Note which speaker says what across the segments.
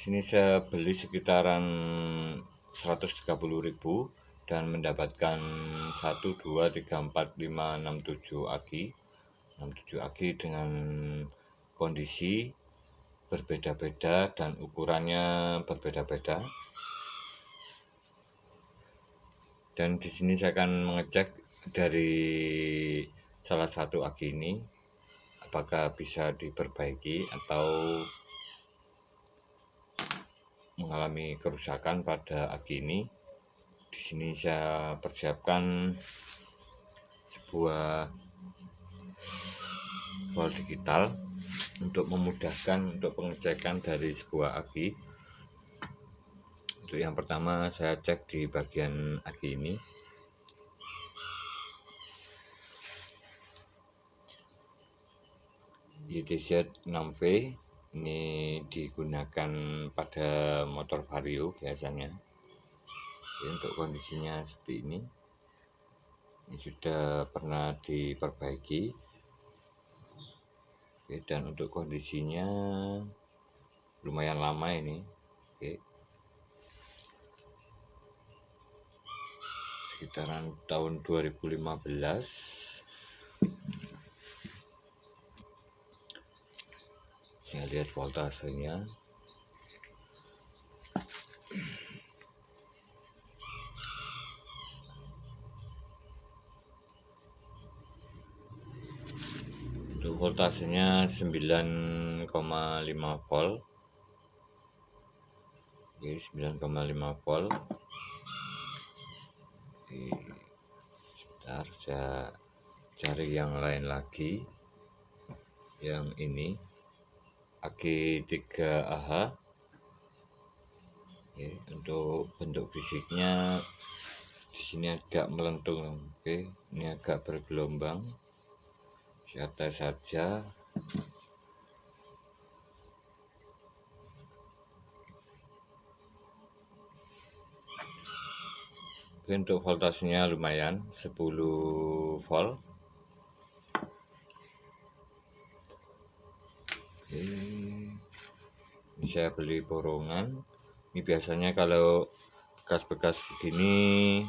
Speaker 1: Sini saya beli sekitaran 130.000 dan mendapatkan 1, 2, 3, 4, 5, 6, 7 aki. 6, 7 aki dengan kondisi berbeda-beda dan ukurannya berbeda-beda. Dan di sini saya akan mengecek dari salah satu aki ini apakah bisa diperbaiki atau mengalami kerusakan pada aki ini. Di sini saya persiapkan sebuah volt digital untuk memudahkan untuk pengecekan dari sebuah aki. Untuk yang pertama saya cek di bagian aki ini. YTZ 6V ini digunakan pada motor Vario biasanya. Untuk kondisinya seperti ini sudah pernah diperbaiki. Dan untuk kondisinya lumayan lama ini. Sekitaran tahun 2015. Saya lihat voltasenya. Untuk voltasenya 9,5 volt. 9,5 volt. Sebentar, saya cari yang lain lagi. Yang ini aki 3AH. Untuk bentuk fisiknya di sini agak melentung. Ini agak bergelombang. Saya tes saja. Untuk voltasenya lumayan 10 volt. Ini saya beli borongan. Ini biasanya kalau bekas-bekas begini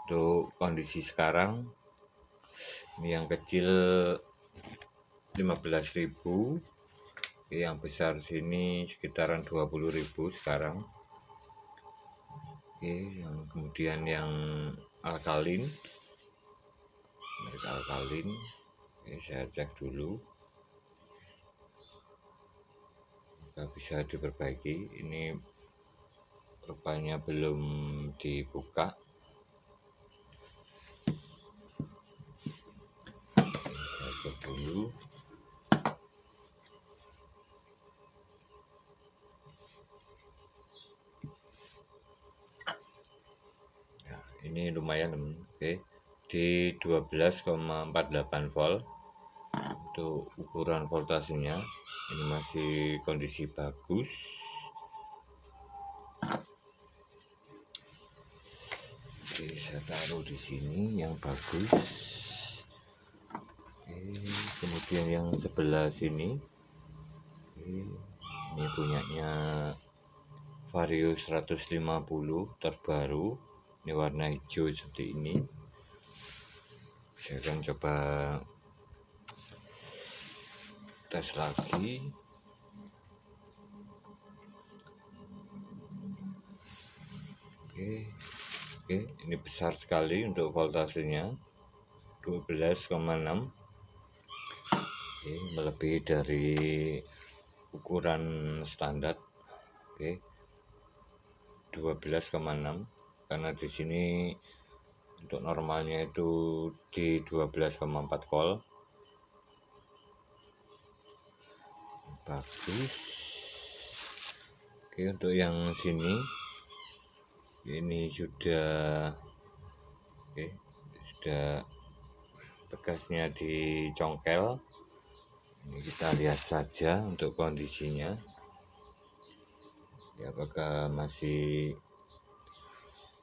Speaker 1: untuk kondisi sekarang ini yang kecil 15.000, yang besar sini sekitaran 20.000 sekarang. Yang kemudian yang alkalin, merek alkalin. Saya cek dulu apakah bisa diperbaiki. Ini rupanya belum dibuka. Saya cek dulu. Nah, ini lumayan, di 12,48 volt. Untuk ukuran voltasenya ini masih kondisi bagus. Saya taruh di sini yang bagus. Kemudian yang sebelah sini ini punyanya Vario 150 terbaru. Ini warna hijau seperti ini. Saya akan coba tes lagi. Ini besar sekali untuk voltasenya 12,6. Melebihi dari ukuran standar. 12,6 karena di sini untuk normalnya itu di 12,4 volt. Bagus. Untuk yang sini ini sudah tegasnya dicongkel. Ini kita lihat saja untuk kondisinya, apakah masih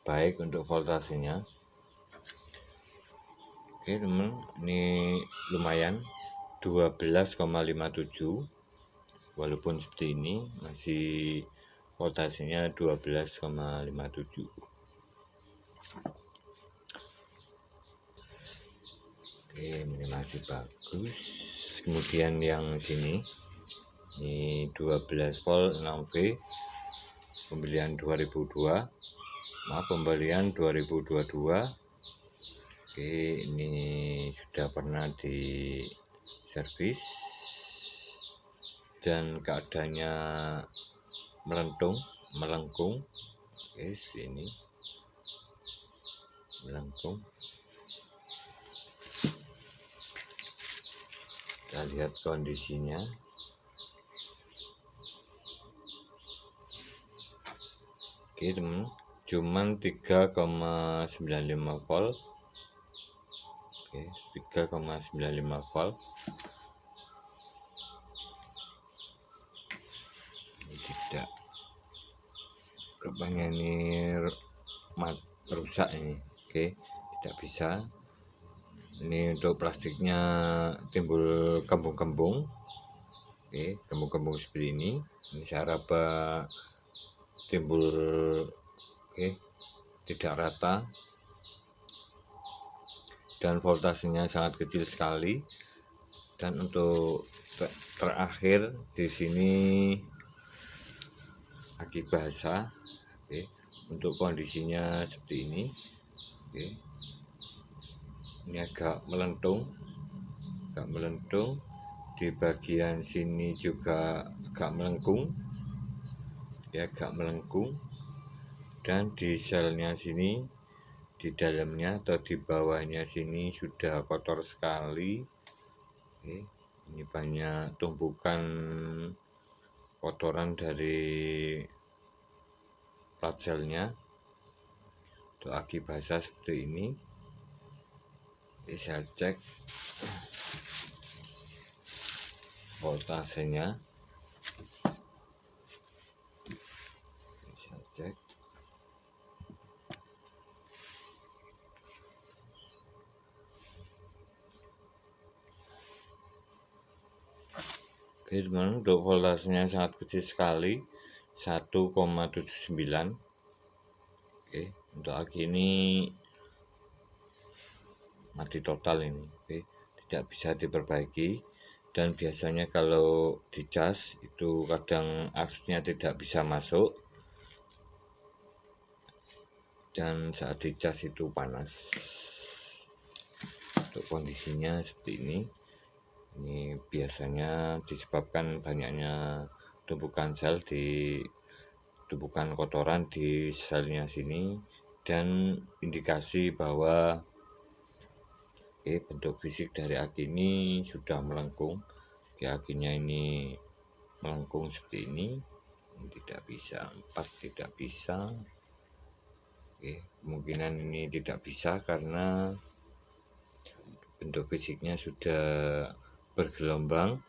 Speaker 1: baik untuk voltasenya. Teman, ini lumayan 12,57. walaupun seperti ini masih voltasenya 12,57. Oke, ini masih bagus. Kemudian yang sini ini 12 volt 6V, pembelian 2002, pembelian 2022. Oke, ini sudah pernah di servis dan keadaannya melengkung. Oke, seperti ini melengkung. Kita lihat kondisinya. Oke teman, cuman 3,95 volt. Oke, 3,95 volt. Ini tidak, rupanya ini rusak ini. Oke, tidak bisa. Ini untuk plastiknya timbul kembung-kembung. Oke, kembung-kembung seperti ini. Ini saya raba timbul, oke, tidak rata. Dan voltasenya sangat kecil sekali. Dan untuk terakhir di sini aki basah. Oke, untuk kondisinya seperti ini. Oke, ini agak melentung di bagian sini juga agak melengkung ya, dan di selnya sini, di dalamnya atau di bawahnya sini sudah kotor sekali. Oke, ini banyak tumpukan kotoran dari plat selnya. Untuk aki basah seperti ini. Bisa cek voltasenya, bisa cek. Oke teman, untuk voltasenya sangat kecil sekali, 1,79. Oke, untuk aki ini mati total ini. Oke, tidak bisa diperbaiki. Dan biasanya kalau dicas itu kadang arusnya tidak bisa masuk, dan saat dicas itu panas. Untuk kondisinya seperti ini. Ini biasanya disebabkan banyaknya tumpukan kotoran di selnya sini, dan indikasi bahwa bentuk fisik dari aki ini sudah melengkung. Akinya ini melengkung seperti ini tidak bisa, 4 tidak bisa. Kemungkinan ini tidak bisa karena bentuk fisiknya sudah bergelombang.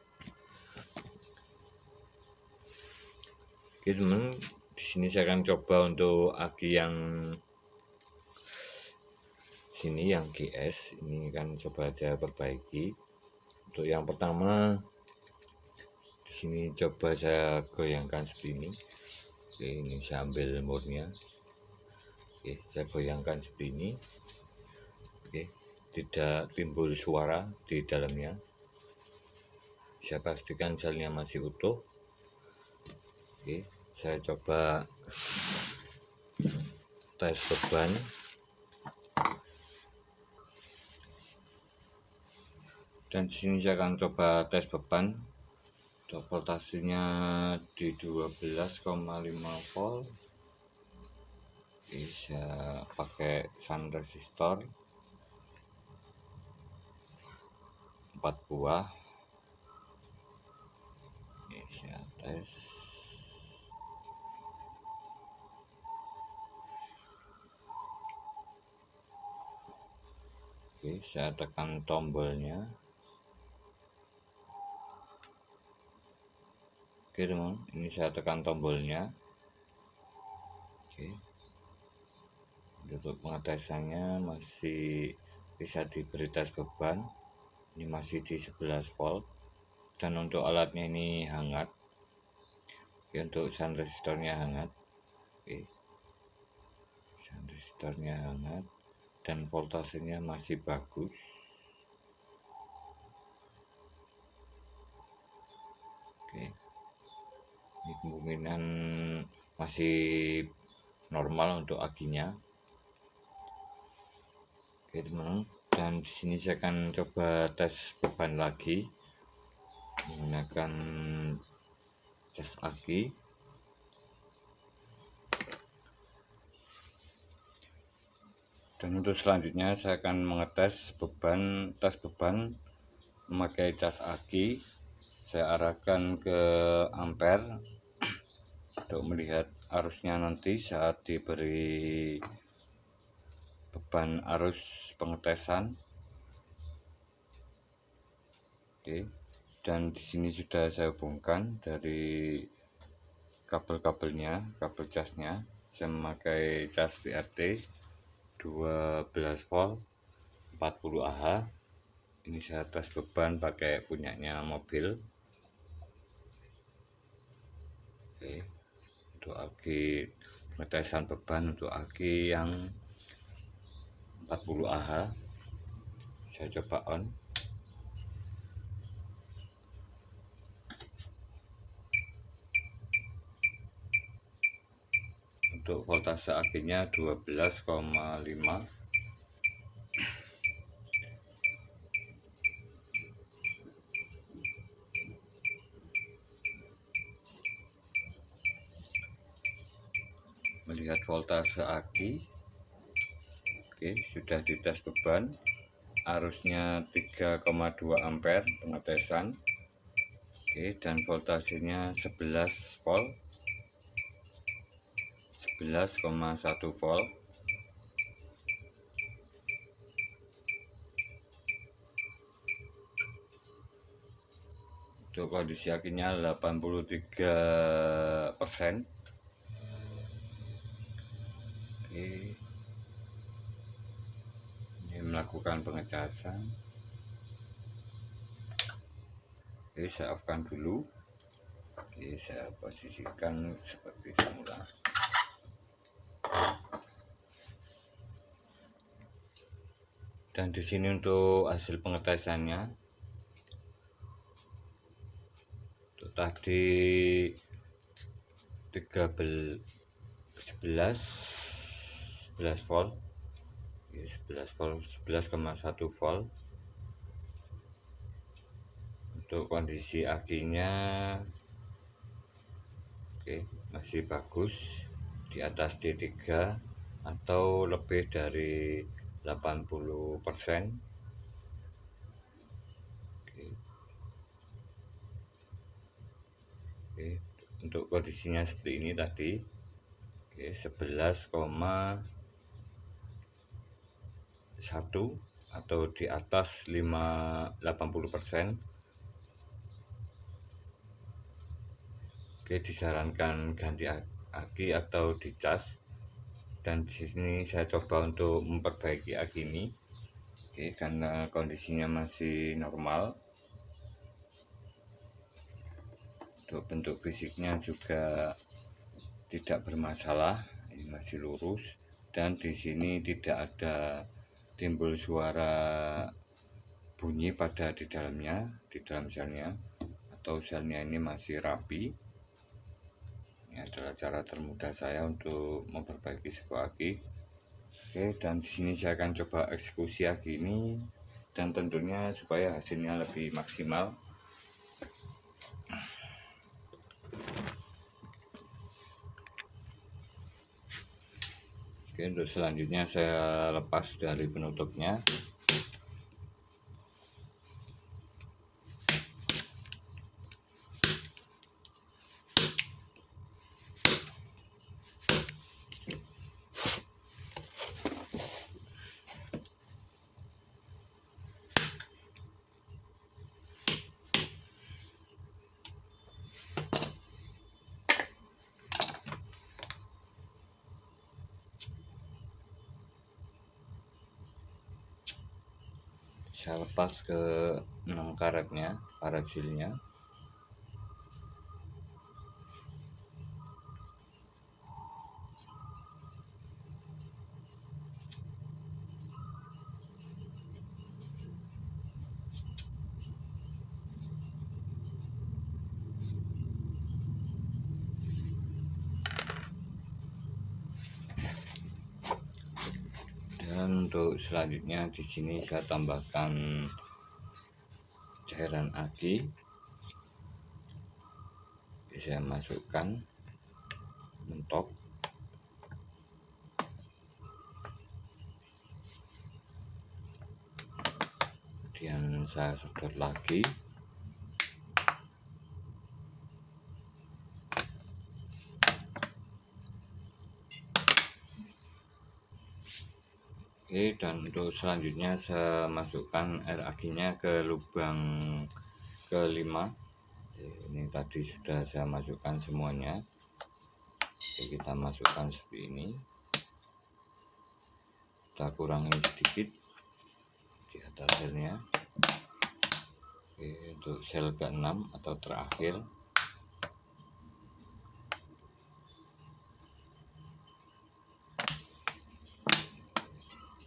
Speaker 1: Oke teman, di sini saya akan coba untuk aki yang sini, yang GS ini kan coba saya perbaiki. Untuk yang pertama di sini coba saya goyangkan seperti ini. Oke, ini saya ambil murnya. Oke, saya goyangkan seperti ini. Oke, tidak timbul suara di dalamnya. Saya pastikan selnya masih utuh. Oke, saya coba tes beban. Dan di sini saya akan coba tes beban. Untuk voltasenya di 12,5 volt. Oke, saya pakai sun resistor 4 buah. Oke, saya tes. Oke, saya tekan tombolnya. Oke teman, ini saya tekan tombolnya. Oke, untuk pengetesannya masih bisa diberi tes beban. Ini masih di 11 volt. Dan untuk alatnya ini hangat. Oke, untuk sun resistornya hangat. Oke, sun resistornya hangat dan voltasenya masih bagus. Oke, ini kemungkinan masih normal untuk akinya. Oke teman, dan di sini saya akan coba tes beban lagi menggunakan cas aki. Dan untuk selanjutnya saya akan mengetes tes beban memakai cas aki. Saya arahkan ke ampere untuk melihat arusnya nanti saat diberi beban arus pengetesan. Oke, dan di sini sudah saya hubungkan dari kabel-kabelnya, kabel casnya. Saya memakai cas BRT 12 volt 40 Ah. Ini saya tes beban pakai punyanya mobil. Oke, untuk aki pengetesan beban untuk aki yang 40 Ah, saya coba on. Untuk voltase akinya 12,5. Melihat voltase aki, oke, sudah dites beban, arusnya 3,2 ampere pengetesan. Oke, dan voltasenya 11 volt, 11,1 volt. Untuk kondisi akinya 83%. Oke, ini melakukan pengecasan. Oke, saya off-kan dulu. Oke, saya posisikan seperti semula. Dan di sini untuk hasil pengetesannya, untuk tadi 11 volt, 11,1 volt. Untuk kondisi akinya, oke, masih bagus, di atas D3 atau lebih dari 80%. Oke, untuk kondisinya seperti ini tadi. Oke, 11,1 atau di atas 80%. Oke, disarankan ganti aki atau dicas. Dan di sini saya coba untuk memperbaiki aki ini. Oke, karena kondisinya masih normal. Untuk bentuk fisiknya juga tidak bermasalah, ini masih lurus, dan di sini tidak ada timbul suara bunyi pada di dalam selnya, atau selnya ini masih rapi. Ini adalah cara termudah saya untuk memperbaiki sebuah aki. Oke, dan di sini saya akan coba eksekusi aki ini, dan tentunya supaya hasilnya lebih maksimal. Oke, untuk selanjutnya saya lepas dari penutupnya. Saya lepas ke 6 karetnya, karet silnya. untuk selanjutnya di sini saya tambahkan cairan aki. Saya masukkan mentok. Kemudian saya sedot lagi. Oke, dan untuk selanjutnya saya masukkan air akinya ke lubang kelima. Ini tadi sudah saya masukkan semuanya. Oke, kita masukkan seperti ini. Kita kurangi sedikit di atas selnya. Oke, untuk sel ke-6 atau terakhir.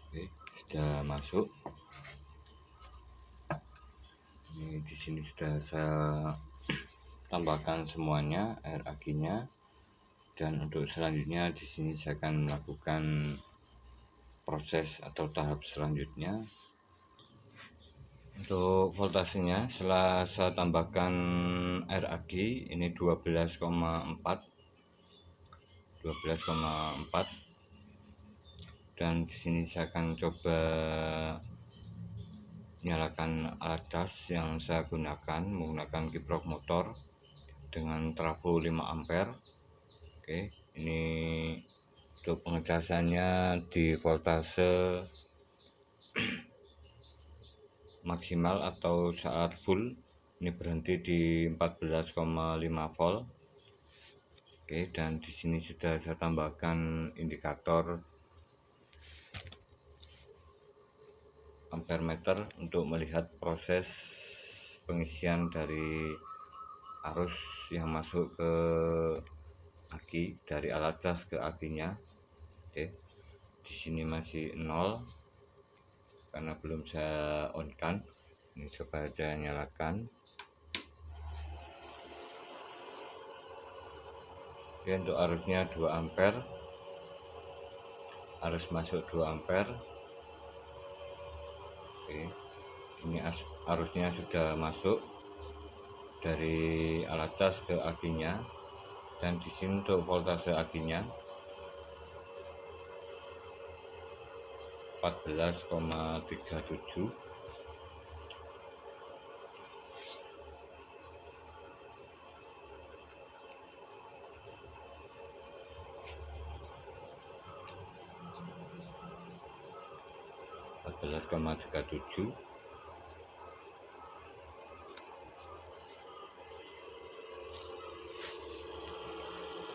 Speaker 1: Oke, sudah masuk. Ini di sini sudah saya tambahkan semuanya air akinya, dan untuk selanjutnya di sini saya akan melakukan proses atau tahap selanjutnya. Untuk voltasenya setelah saya tambahkan air aki ini 12,4 dan di sini saya akan coba nyalakan alat cas yang saya gunakan menggunakan kiprok motor dengan trafo 5 ampere. Oke, ini untuk pengecasannya di voltase maksimal atau saat full ini berhenti di 14,5 volt. Oke, dan di sini sudah saya tambahkan indikator ampere meter untuk melihat proses pengisian dari arus yang masuk ke aki dari alat cas ke akinya. Oke, di sini masih 0 karena belum saya on kan. Ini coba saya nyalakan. Oke, untuk arusnya 2 ampere, arus masuk 2 ampere. Oke, ini arusnya sudah masuk dari alat cas ke akinya, dan di sini untuk voltase akinya 14,37.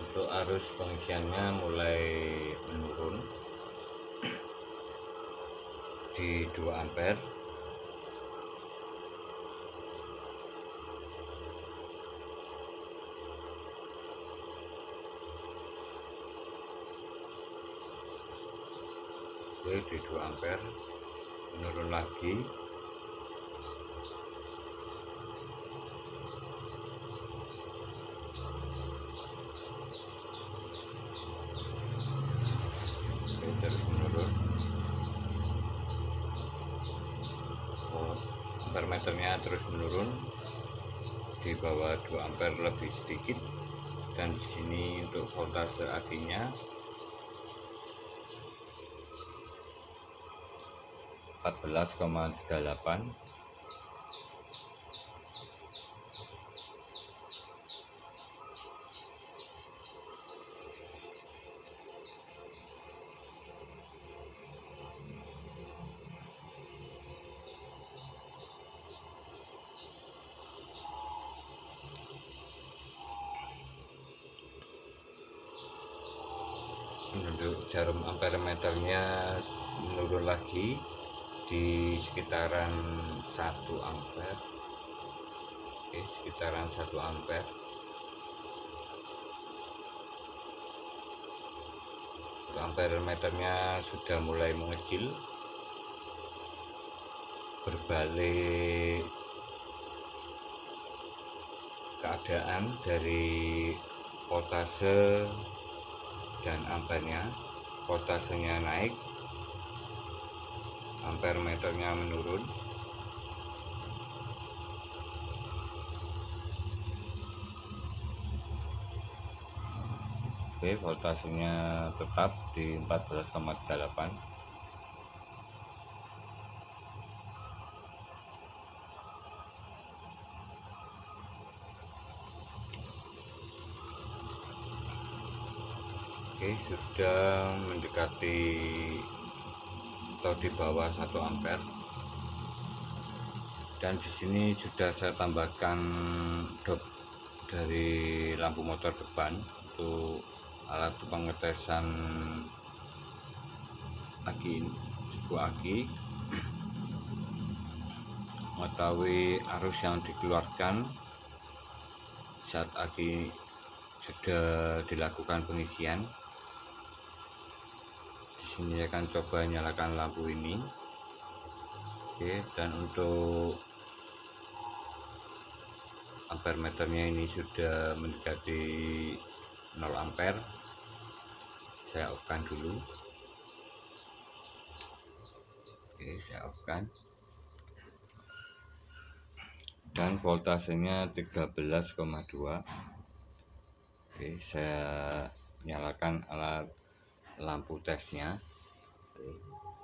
Speaker 1: Untuk arus pengisiannya mulai menurun di 2 ampere. Oke, di 2 ampere menurun lagi. Oke, terus menurun. Ampere meternya terus menurun di bawah 2 ampere lebih sedikit, dan di sini untuk voltase akinya 14,38. Untuk jarum ampere meternya menurun lagi di sekitaran 1 ampere. Oke, sekitaran 1 ampere. Ampere meternya sudah mulai mengecil, berbalik keadaan dari voltase dan ampernya. Voltasenya naik, ampere meternya menurun. Oke, voltasenya tetap di 14,38. Oke, sudah mendekati atau di bawah 1 ampere. Dan di sini sudah saya tambahkan dop dari lampu motor depan untuk alat pengetesan aki, sebuah aki, mengetahui arus yang dikeluarkan saat aki sudah dilakukan pengisian. Di sini saya akan coba nyalakan lampu ini. Oke, dan untuk ampere meternya ini sudah mendekati 0 ampere. Saya off-kan dulu. Oke, saya off-kan. Dan voltasenya 13,2. Oke, saya nyalakan alat lampu tesnya. Oke,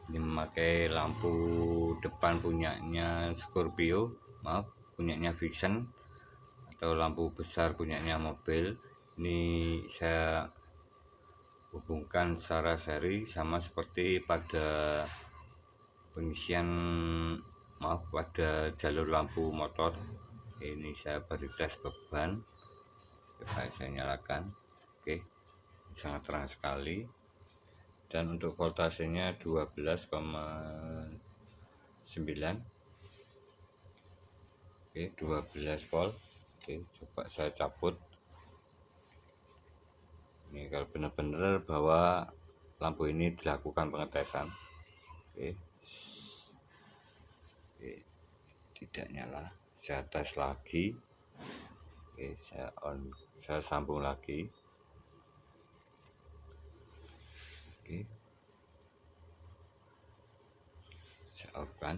Speaker 1: ini memakai lampu depan punyanya Scorpio, punyanya Vision, atau lampu besar punyanya mobil. Ini saya hubungkan secara seri sama seperti pada pengisian pada jalur lampu motor. Ini saya beri tes beban. Coba saya nyalakan. Oke, sangat terang sekali. Dan untuk voltasenya 12,9. Oke, 12 volt. Oke, coba saya cabut. Ini kalau benar-benar bahwa lampu ini dilakukan pengetesan. Oke. Oke, tidak nyala. Saya tes lagi. Oke, saya on, saya sambung lagi. Oke, saya off-kan.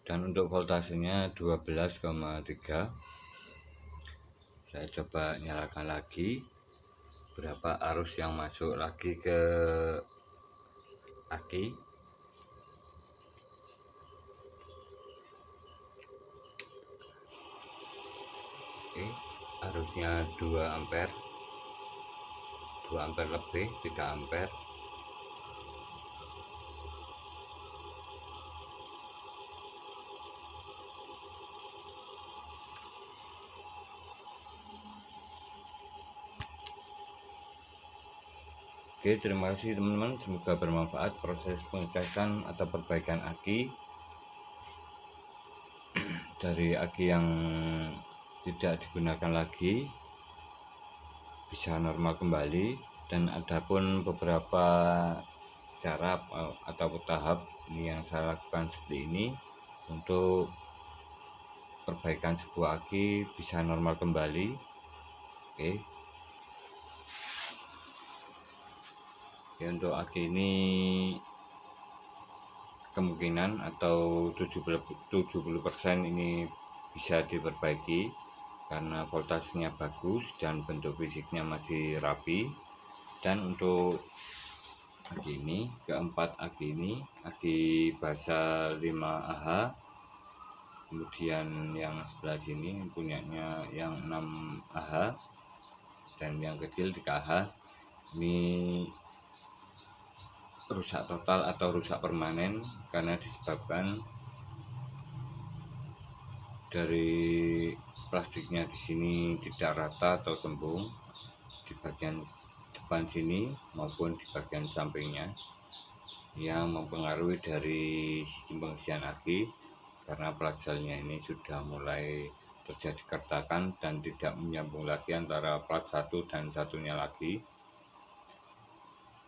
Speaker 1: Dan untuk voltasenya 12,3. Saya coba nyalakan lagi. Berapa arus yang masuk lagi ke aki. Oke, arusnya 2 ampere. 2 ampere lebih, 3 ampere. Oke, terima kasih teman-teman, semoga bermanfaat proses pengecasan atau perbaikan aki dari aki yang tidak digunakan lagi bisa normal kembali. Dan adapun beberapa cara atau tahap ini yang saya lakukan seperti ini untuk perbaikan sebuah aki bisa normal kembali. Oke. Ya, untuk aki ini kemungkinan atau 70% ini bisa diperbaiki karena voltasenya bagus dan bentuk fisiknya masih rapi. Dan untuk aki ini, keempat aki ini, aki basa 5Ah, kemudian yang sebelah sini punyanya yang 6Ah, dan yang kecil 3Ah, ini rusak total atau rusak permanen karena disebabkan dari plastiknya di sini tidak rata atau cembung di bagian depan sini maupun di bagian sampingnya, yang mempengaruhi dari sistem pengisian aki karena plat-jalnya ini sudah mulai terjadi kertakan dan tidak menyambung lagi antara plat satu dan satunya lagi.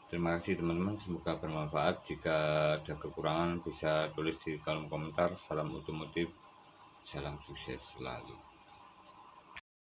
Speaker 1: Terima kasih teman-teman, semoga bermanfaat. Jika ada kekurangan bisa tulis di kolom komentar. Salam otomotif, salam sukses selalu.